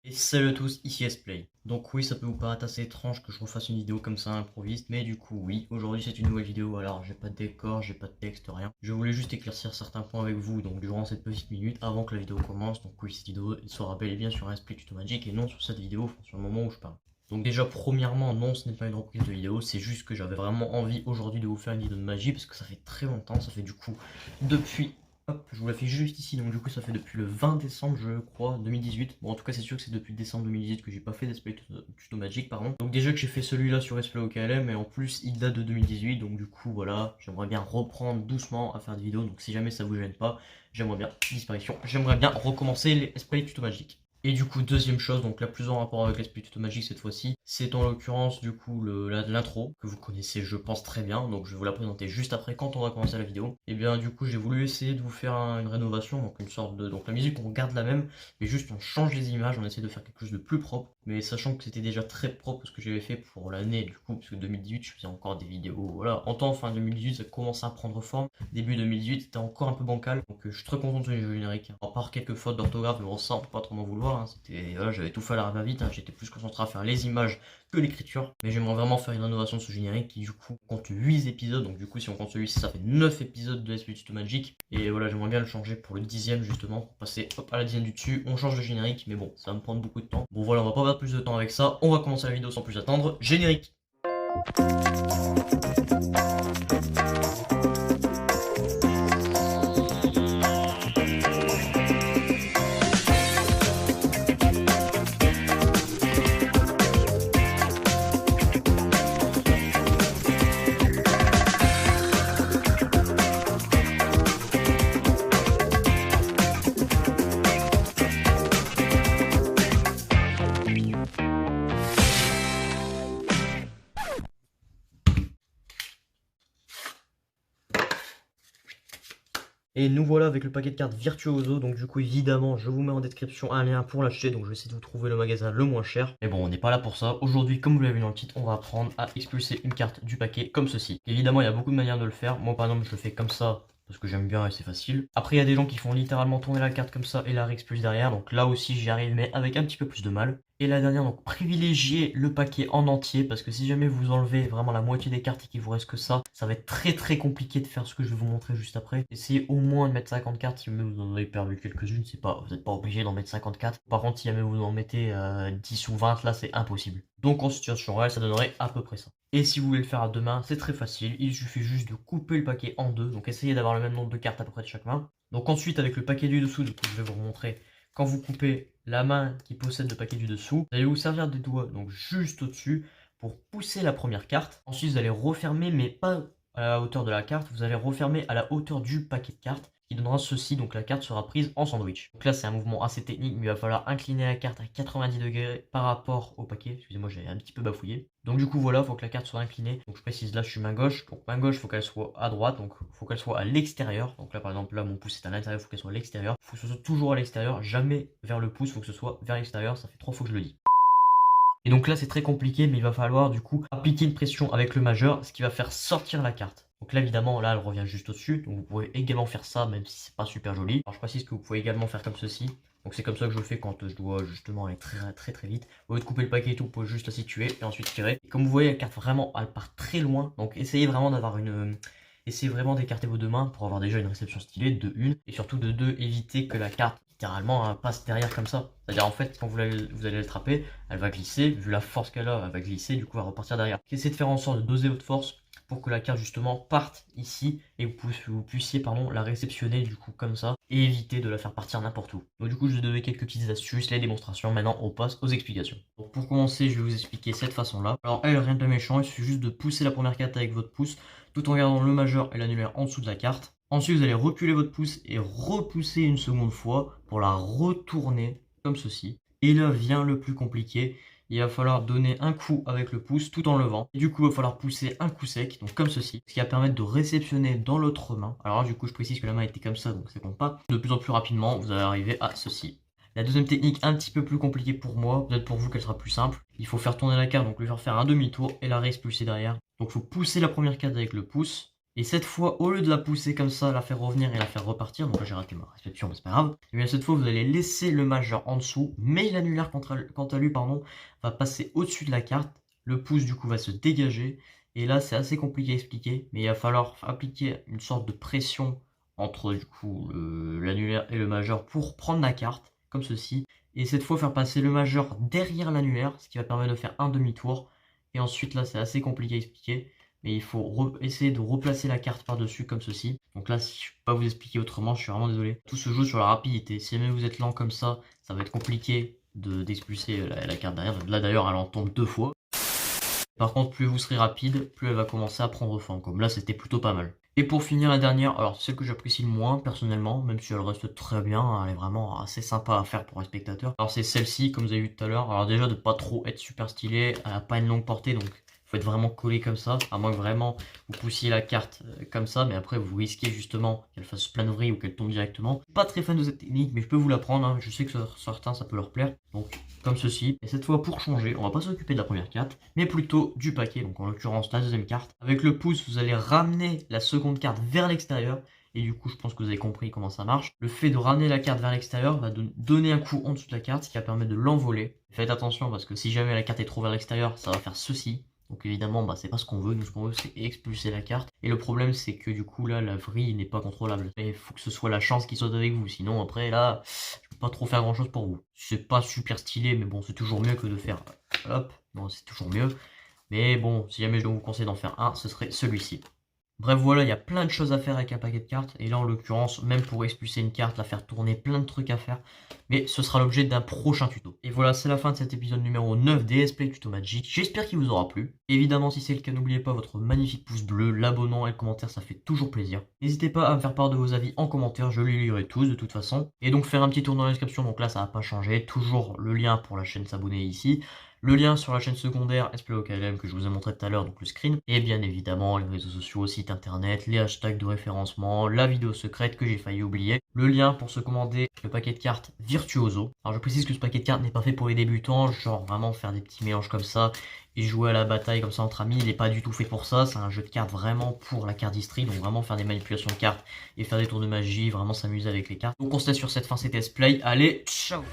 Et salut à tous, ici S-Play. Donc oui, ça peut vous paraître assez étrange que je refasse une vidéo comme ça improviste, mais du coup oui, aujourd'hui c'est une nouvelle vidéo, alors j'ai pas de décor, j'ai pas de texte, rien. Je voulais juste éclaircir certains points avec vous, donc durant cette petite minute, avant que la vidéo commence, donc oui, cette vidéo sera bel et bien sur un S-Play Tuto Magic et non sur cette vidéo, enfin, sur le moment où je parle. Donc déjà, premièrement, non, ce n'est pas une reprise de vidéo, c'est juste que j'avais vraiment envie aujourd'hui de vous faire une vidéo de magie, parce que ça fait très longtemps, ça fait du coup, depuis... Hop, je vous la fais juste ici, donc du coup ça fait depuis le 20 décembre je crois 2018. Bon en tout cas c'est sûr que c'est depuis décembre 2018 que j'ai pas fait d'Esplay Tuto Magic pardon. Donc déjà que j'ai fait celui-là sur Esplay OKLM et en plus il date de 2018 donc du coup voilà, j'aimerais bien reprendre doucement à faire des vidéos donc si jamais ça vous gêne pas, j'aimerais bien, disparition, j'aimerais bien recommencer les Esplay Tuto Magic. Et du coup, deuxième chose, donc la plus en rapport avec l'Esprit Tuto Magic cette fois-ci, c'est en l'occurrence du coup l'intro, que vous connaissez je pense très bien, donc je vais vous la présenter juste après quand on va commencer la vidéo. Et bien du coup j'ai voulu essayer de vous faire une rénovation, donc une sorte de... Donc la musique on garde la même, mais juste on change les images, on essaie de faire quelque chose de plus propre, mais sachant que c'était déjà très propre ce que j'avais fait pour l'année du coup, parce que 2018 je faisais encore des vidéos, voilà, en temps fin 2018 ça commençait à prendre forme, début 2018 c'était encore un peu bancal, donc je suis très content de ce jeu générique, à part quelques fautes d'orthographe, mais bon ça on peut pas trop m'en vouloir. C'était, voilà, j'avais tout fait à la va-vite, j'étais plus concentré à faire les images que l'écriture. Mais j'aimerais vraiment faire une rénovation de ce générique qui du coup compte 8 épisodes. Donc du coup si on compte celui-ci ça fait 9 épisodes de SP Tuto Magic. Et voilà j'aimerais bien le changer pour le 10ème justement. Pour passer hop, à la 10ème du dessus. On change de générique mais bon ça va me prendre beaucoup de temps. Bon voilà on va pas perdre plus de temps avec ça. On va commencer la vidéo sans plus attendre. Générique. Et nous voilà avec le paquet de cartes Virtuoso, donc du coup évidemment je vous mets en description un lien pour l'acheter, donc je vais essayer de vous trouver le magasin le moins cher. Mais bon on n'est pas là pour ça, aujourd'hui comme vous l'avez vu dans le titre, on va apprendre à expulser une carte du paquet comme ceci. Évidemment il y a beaucoup de manières de le faire, moi par exemple je le fais comme ça, parce que j'aime bien et c'est facile. Après il y a des gens qui font littéralement tourner la carte comme ça et la réexpulser derrière, donc là aussi j'y arrive mais avec un petit peu plus de mal. Et la dernière, donc privilégiez le paquet en entier, parce que si jamais vous enlevez vraiment la moitié des cartes et qu'il vous reste que ça va être très compliqué de faire ce que je vais vous montrer juste après. Essayez au moins de mettre 50 cartes, si vous en avez perdu quelques-unes, vous n'êtes pas obligé d'en mettre 54. Par contre si jamais vous en mettez 10 ou 20, là c'est impossible. Donc en situation réelle, ça donnerait à peu près ça. Et si vous voulez le faire à deux mains, c'est très facile, il suffit juste de couper le paquet en deux, donc essayez d'avoir le même nombre de cartes à peu près de chaque main. Donc ensuite avec le paquet du dessous, du coup je vais vous remontrer. Quand vous coupez la main qui possède le paquet du dessous, vous allez vous servir des doigts, donc juste au-dessus, pour pousser la première carte. Ensuite, vous allez refermer, mais pas à la hauteur de la carte, vous allez refermer à la hauteur du paquet de cartes, qui donnera ceci, donc la carte sera prise en sandwich. Donc là, c'est un mouvement assez technique, mais il va falloir incliner la carte à 90 degrés par rapport au paquet. Excusez-moi, j'ai un petit peu bafouillé. Donc du coup, voilà, il faut que la carte soit inclinée. Donc je précise, là, je suis main gauche. Donc main gauche, il faut qu'elle soit à droite, donc il faut qu'elle soit à l'extérieur. Donc là, par exemple, là, mon pouce est à l'intérieur, il faut qu'elle soit à l'extérieur. Il faut que ce soit toujours à l'extérieur, jamais vers le pouce, il faut que ce soit vers l'extérieur. Ça fait 3 fois que je le dis. Et donc là c'est très compliqué, mais il va falloir du coup appliquer une pression avec le majeur, ce qui va faire sortir la carte. Donc là évidemment là elle revient juste au-dessus, donc vous pouvez également faire ça même si c'est pas super joli. Alors je précise que vous pouvez également faire comme ceci. Donc c'est comme ça que je le fais quand je dois justement aller très vite. Au lieu de couper le paquet et tout, vous pouvez juste la situer et ensuite tirer. Et comme vous voyez la carte vraiment elle part très loin, donc essayez vraiment d'avoir une... Essayez vraiment d'écarter vos deux mains pour avoir déjà une réception stylée de 1 et surtout de 2, évitez que la carte littéralement passe derrière comme ça. C'est-à-dire en fait quand vous allez l'attraper, elle va glisser, vu la force qu'elle a, elle va glisser, du coup elle va repartir derrière. Essayez de faire en sorte de doser votre force pour que la carte justement parte ici et vous puissiez la réceptionner du coup comme ça et éviter de la faire partir n'importe où. Donc du coup je vais donner quelques petites astuces, les démonstrations, maintenant on passe aux explications. Donc pour commencer je vais vous expliquer cette façon là. Alors elle rien de méchant, il suffit juste de pousser la première carte avec votre pouce tout en gardant le majeur et l'annulaire en dessous de la carte. Ensuite vous allez reculer votre pouce et repousser une seconde fois pour la retourner comme ceci. Et là vient le plus compliqué. Il va falloir donner un coup avec le pouce tout en levant. Et du coup, il va falloir pousser un coup sec, donc comme ceci. Ce qui va permettre de réceptionner dans l'autre main. Alors là, du coup, je précise que la main était comme ça, donc ça compte pas. De plus en plus rapidement, vous allez arriver à ceci. La deuxième technique, un petit peu plus compliquée pour moi, peut-être pour vous qu'elle sera plus simple. Il faut faire tourner la carte, donc lui faire un demi-tour et la réexpulser derrière. Donc il faut pousser la première carte avec le pouce. Et cette fois, au lieu de la pousser comme ça, la faire revenir et la faire repartir, donc là j'ai raté ma réception, mais c'est pas grave. Et bien cette fois, vous allez laisser le majeur en dessous, mais l'annulaire quant à lui, va passer au-dessus de la carte. Le pouce du coup va se dégager. Et là, c'est assez compliqué à expliquer, mais il va falloir appliquer une sorte de pression entre du coup l'annulaire et le majeur pour prendre la carte, comme ceci. Et cette fois, faire passer le majeur derrière l'annulaire, ce qui va permettre de faire un demi-tour. Et ensuite, là, c'est assez compliqué à expliquer, mais il faut essayer de replacer la carte par-dessus, comme ceci. Donc là, si je ne peux pas vous expliquer autrement, je suis vraiment désolé. Tout se joue sur la rapidité. Si jamais vous êtes lent comme ça va être compliqué d'expulser la carte derrière. Là, d'ailleurs, elle en tombe 2 fois. Par contre, plus vous serez rapide, plus elle va commencer à prendre forme. Comme là, c'était plutôt pas mal. Et pour finir, la dernière, alors celle que j'apprécie le moins personnellement, même si elle reste très bien, elle est vraiment assez sympa à faire pour les spectateurs. Alors c'est celle-ci, comme vous avez vu tout à l'heure. Alors déjà de pas trop être super stylée, elle n'a pas une longue portée, donc faut être vraiment collé comme ça, à moins que vraiment vous poussiez la carte comme ça, mais après vous risquez justement qu'elle fasse plein de vrille ou qu'elle tombe directement. Je suis pas très fan de cette technique, mais je peux vous l'apprendre, hein. Je sais que certains ça peut leur plaire. Donc comme ceci. Et cette fois pour changer, on va pas s'occuper de la première carte, mais plutôt du paquet, donc en l'occurrence la deuxième carte. Avec le pouce, vous allez ramener la seconde carte vers l'extérieur. Et du coup, je pense que vous avez compris comment ça marche. Le fait de ramener la carte vers l'extérieur va donner un coup en dessous de la carte, ce qui va permettre de l'envoler. Faites attention parce que si jamais la carte est trop vers l'extérieur, ça va faire ceci. Donc évidemment, c'est pas ce qu'on veut. Nous, ce qu'on veut, c'est expulser la carte. Et le problème, c'est que du coup, là, la vrille n'est pas contrôlable. Il faut que ce soit la chance qui soit avec vous. Sinon, après, là, je peux pas trop faire grand chose pour vous. C'est pas super stylé, mais bon, c'est toujours mieux que de faire hop. Non, c'est toujours mieux. Mais bon, si jamais je dois vous conseiller d'en faire un, ce serait celui-ci. Bref, voilà, il y a plein de choses à faire avec un paquet de cartes. Et là, en l'occurrence, même pour expulser une carte, la faire tourner, plein de trucs à faire. Mais ce sera l'objet d'un prochain tuto. Et voilà, c'est la fin de cet épisode numéro 9 DS Play Tuto Magic. J'espère qu'il vous aura plu. Évidemment, si c'est le cas, n'oubliez pas votre magnifique pouce bleu, l'abonnement et le commentaire, ça fait toujours plaisir. N'hésitez pas à me faire part de vos avis en commentaire, je les lirai tous de toute façon. Et donc faire un petit tour dans la description, donc là, ça va pas changer. Toujours le lien pour la chaîne s'abonner ici. Le lien sur la chaîne secondaire SPLOKLM que je vous ai montré tout à l'heure, donc le screen. Et bien évidemment les réseaux sociaux, site internet, les hashtags de référencement, la vidéo secrète que j'ai failli oublier. Le lien pour se commander le paquet de cartes Virtuoso. Alors je précise que ce paquet de cartes n'est pas fait pour les débutants, genre vraiment faire des petits mélanges comme ça et jouer à la bataille comme ça entre amis, il n'est pas du tout fait pour ça. C'est un jeu de cartes vraiment pour la cardistry, donc vraiment faire des manipulations de cartes et faire des tours de magie, vraiment s'amuser avec les cartes. Donc on se laisse sur cette fin, c'était Play. Allez, ciao!